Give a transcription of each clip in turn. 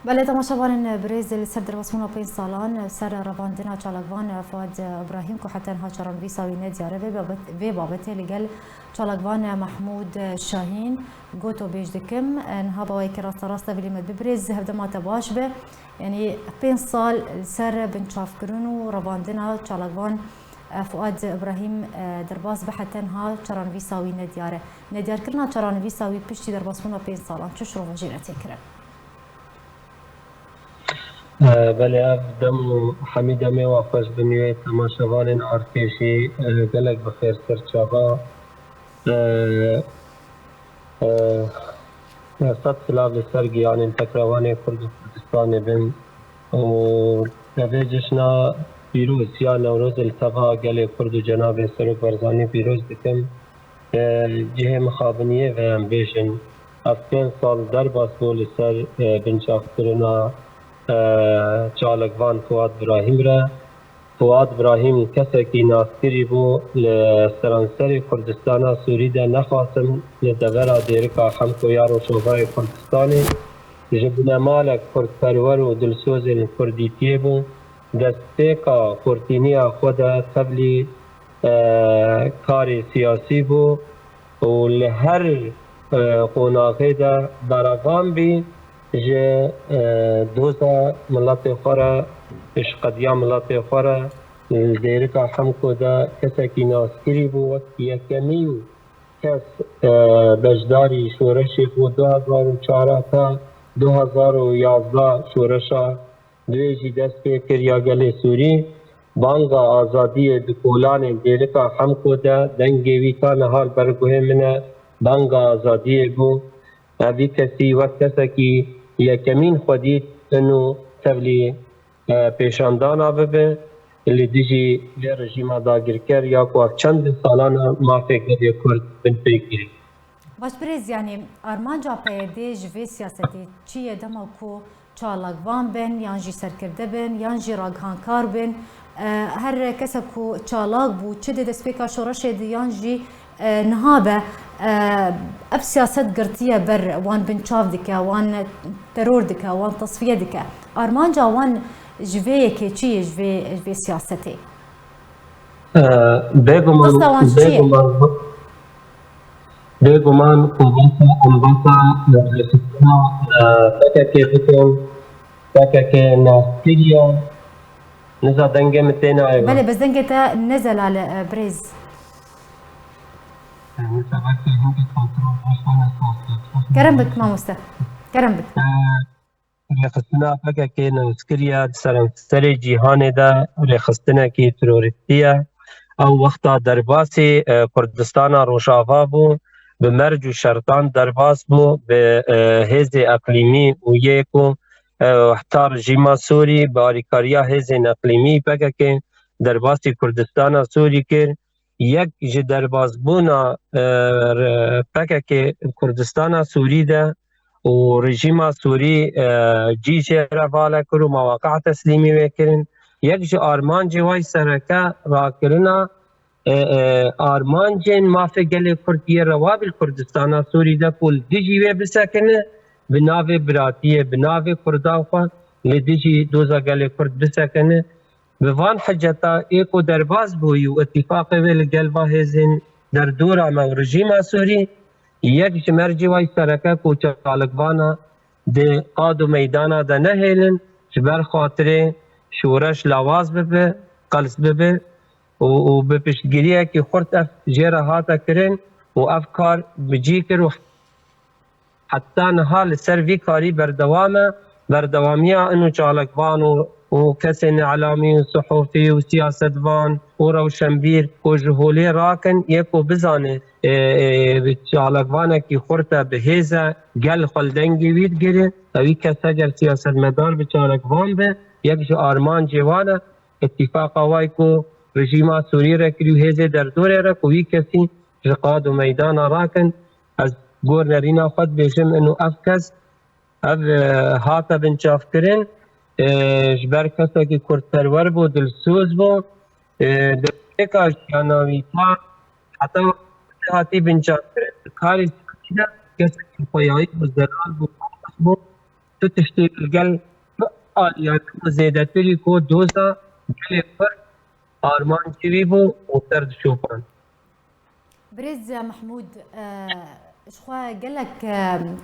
بله تماشاوان برزیل سر درباسمون پین سالان سر رواندنا چالکوان فؤاد ابراهیم که حتی ها چران ویساوی ندیاره و بابته لگل چالکوان محمود شاهین گوتو بیج دکم انها باوی که راست ولی مد ببرز هفته ما تباش به یعنی پین سال سر بنچاف کرون و رواندنا چالکوان فؤاد ابراهیم درباس به حتی ها چران ویساوی ندیار کرنا چران ویساوی پشتی درباسمون پین سالان چش رو وجیرتی کرد. بله دم حمید می و خوش بنیوی تماشاوان ارتشی گلک بخیر سرچاوا صد سلام لسر گیان تکروان کرد کردستان بن و دوی جشنا پیروز یا نوروز التقا گل کرد جناب سرک برزانی پیروز دکم جه مخابنیه و هم بیشن افغان سال در باسبول لسر بنچاف کرنا چالکوان فؤاد ابراهیم را فؤاد ابراهیم کسی که ناسکری بو لسرانسر کردستان سوری ده نخواستم لدورا دیرکا خمکو یارو شوبای کردستانی جبنا مالک کرد پرور و دلسوز کردیتیه بو دسته کا کردینی خود قبلی کار سیاسی بو و لهر قوناغی ده براغام بی جه دوزا ملت خورا اشقدیا ملت خورا دیرکا حمکو دا کسی که ناسکری بو وقتی یکمیو کس بجداری شورشی بو 2004 تا 2011 شورشا دویجی دست پیکر یا گل سوری بانگا آزادی دکولان دیرکا حمکو دا دنگی ویکا نهار برگوه منه بانگا آزادی بو اوی کسی وقت کسی که یکمین خودید انو تبلی پیشاندانا ببه اللي دیجی رژیم داگیرکر یا کو چند سالانه مافی گریه کرد بن پیگیری. باش برز یعنی ارمان جا پیده جوی سیاستی چیه دما کو چالکوان بن یان جی سرکرده بن یان جی راگهانکار بن هر کسی کو چالاک بو چه ده دسپیکا شورش یان جی نهابه اف سیاست گرتیه بر وان بنچاف دکه وان ترور دکه وان تصفیه دکه ارمان جا وان جوی که چیه جوی سیاستی بگمان قوباتا انباتا لسنا تکه بکن تکه ناستیریا نزا دنگه متینا ایوان بله بس دنگه تا نزل على بريز كرم بك ما مستر كرم بك رخصتنا فکر که نوسکریا سر جهان دا رخصتنا کی تروریستیه او وقتا درباسی کردستان روشاوا بو به مرج و شرطان درباس بو به حیز اقلیمی و یکو حتی رژیم سوری باریکاریا حیز اقلیمی فکر که درباسی کردستان سوری کرد یک جه درباز بونا فکر که کردستان سوری ده و رژیم سوری جیشه رفاله کرد و مواقع تسلیمی وکرن یک جه آرمان جوای سرکه را کرنا آرمان جن مافی گل کردیه رواب کردستان سوری ده کل دیجی وی بسکنه بناوی براتیه بناوی کردان خواه لدیجی دوزا گل کرد بسکنه بوان حجتا ایکو درباز بوی و اتفاق ویل گلبا هزین در دورا من رژیم سوری یک جمرجی وای سرکه کو چالکوانا ده قاد و میدانا ده نهیلن جبر خاطره شورش لواز ببه قلس ببه و به پشتگیریه که خورد اف جیره هاتا کرن و افکار بجی کر و حتی نحال سر وی کاری بردوامیه انو چالکوان و کسی اعلامی و صحوفی و سیاستوان و روشنبیر و جهولی راکن یکو بزانه چالکوانه که خورده به هیزه گل خلدنگی وید گیره اوی کسی گر سیاست مدار به چالکوان به یک جو آرمان جوانه اتفاق آوائی کو رژیم سوری را کریو هیزه در دوره را کوی کسی رقاد و میدان راکن از گور نرینا خود بیشم انو افکس اف هاتا بنچاف کرن جبر کسی که کرد پرور بو دلسوز بو در ایکا جاناوی تا حتی هاتی بنچاف کرن کاری سکیده کسی که پایایی بو زرال بو تو تشتی گل آلیات زیادتری کو دوزا گل پر آرمان جوی بو و سرد شوپان. برز محمود شخوا قالك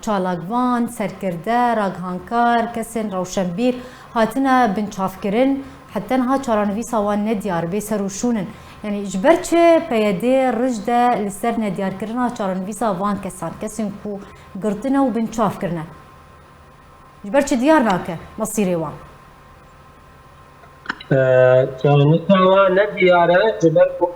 چالاگوان سرکرده راگهانکار کسین روشنبیر هاتنا بنچافکرین حتی نها چارانویسا وان ندیار بسروشونن يعني جبرتشي بيدي رجدة لسر نديار كرنا چارانویسا وان کسان کسین کو قرطنا و بنچاف کرنا جبرتشي ديار ناكه مصيري وان چارانویسا وان ندیاره جبر کو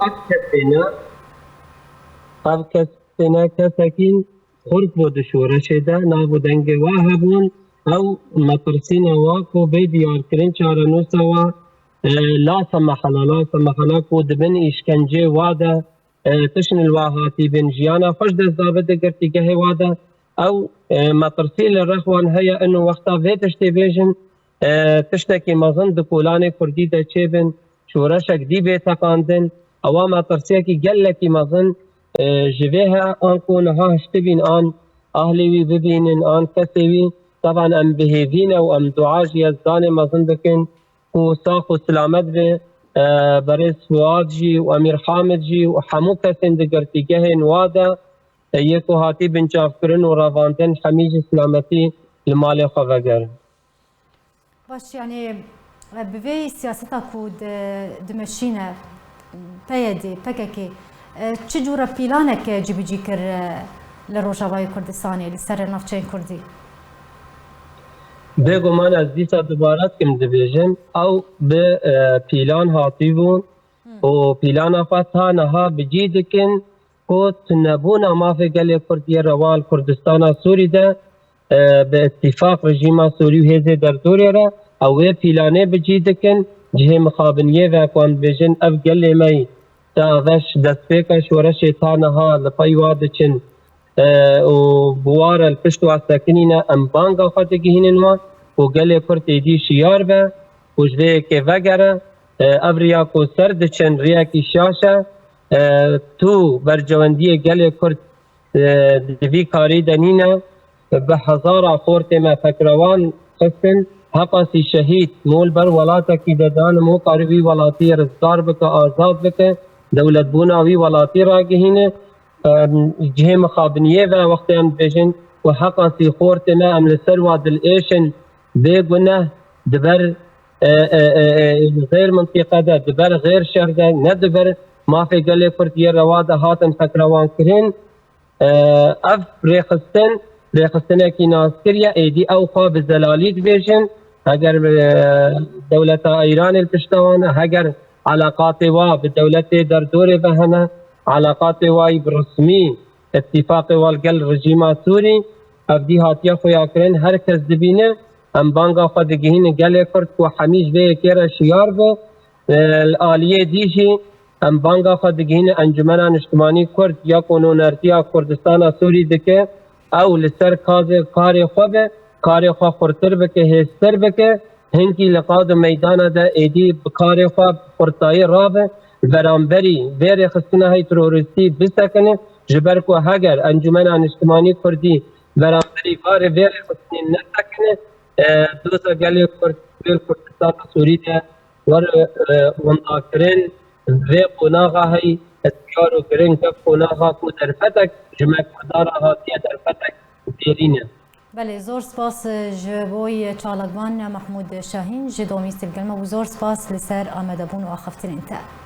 أبكتنا كسكين خرق بود شورش ده نابو دنگ واهبون أو مطرسين واكو بيديار كرين چارنو سوا لا سمح الله كود بن إشكنجي وادا تشن الواهاتي بن جيانا فش دز دابد قرتي قهي وادا أو مطرسين الرخوان هيا إنو وقتا فيتش تبيجن تشتكي مظن دكولاني كردي ده چيبن شورشك دي بيتاقاندن أو مطرسيكي قلكي مظن جویها آنکو نها هشتبین آن أهلي ببینن آن کسیوی طبعا ام بهیوین و ام دعاجی از دان مزن بکن و ساق و سلامت به برس فواد جی و امیر حامد جی و حمو کسین دگرتیگه نوادا یکو هاتی بنچاف کرن و رواندن حمیج سلامتی لمال خواه باش يعني بفي سياستها كود دمشينا بيدي بككي چه جورا پیلانك جبيجي كر لروجاوای کردستانی لسر نافچین کردی؟ بگو من از دیسا دوبارت کم دبیجن او به پیلان هاتی بون و پیلان افتا نها بجی دکن که تنبونا مافی گلی کردی روال کردستان سوری ده به اتفاق رژیم سوری و هزه در دوری را او پیلانه بجی دکن جه مخابنیه و اکوان بیجن او گلی می تاغش دست پیکش و رشی تانها لپای واده چن و بوار الپشت و ساکنین ام بانگا خاطگی هننوا و گلی کرد ایدی شیار به و جوه که وگره افریا کو سرد چن ریا کی شاشه تو برجواندی گلی کرد دوی کاری دنینه به هزار خورت ما فکروان خستن حقاسی شهید مول بر ولاتا کی ددان مو کاروی ولاتی رزدار بکه آزاد بکه دولت بوناوی ولاتی را گهینه جه مخابنیه و وقتی هم بیشن و حقاسی خورت ما ام لسر وادل ایشن بگونه دبر غیر منطقه ده دبر غیر شهر ده نه دبر مافی گلی کردیه رواده هاتن فکروان کرین اف ریخستن کی ناسکریه ایدی او خواب زلالیت بیشن اگر دولت ایران الپشتوانه اگر علاقات وا بالدولة در دور بهنا علاقات واي برسمي اتفاق والقل رجيم سوري ابدي هاتيا خويا كرين هر کس دبينه ام بانگا خدگهين قال كرد و حميج به كير شيار به الاليه ديجي ام بانگا خدگهين انجمن اجتماعي كرد يا قانون ارتيا كردستان سوري دكه او لسر کار خوبه کار خو خورتر بکه هستر بکه هنگی لقاد میدان ده ایدی بکار خواب خورتای رابه برانبری ویر خستنه های تروریستی بسکنه جبر که هگر انجمن اجتماعی کردی برانبری وار ویر خستنه نسکنه دوسا گلی کردستان سوری ده ور ونداکرین وی قناغا های اتیار و گرین کف قناغا کو در فتک جمع کردارا هاتیه در فتک دیرینه بله زور سپاس جبوی چالاگوان محمود شاهین جدومیست القلمه و زور سپاس لسر آمده بون و آخفتن انت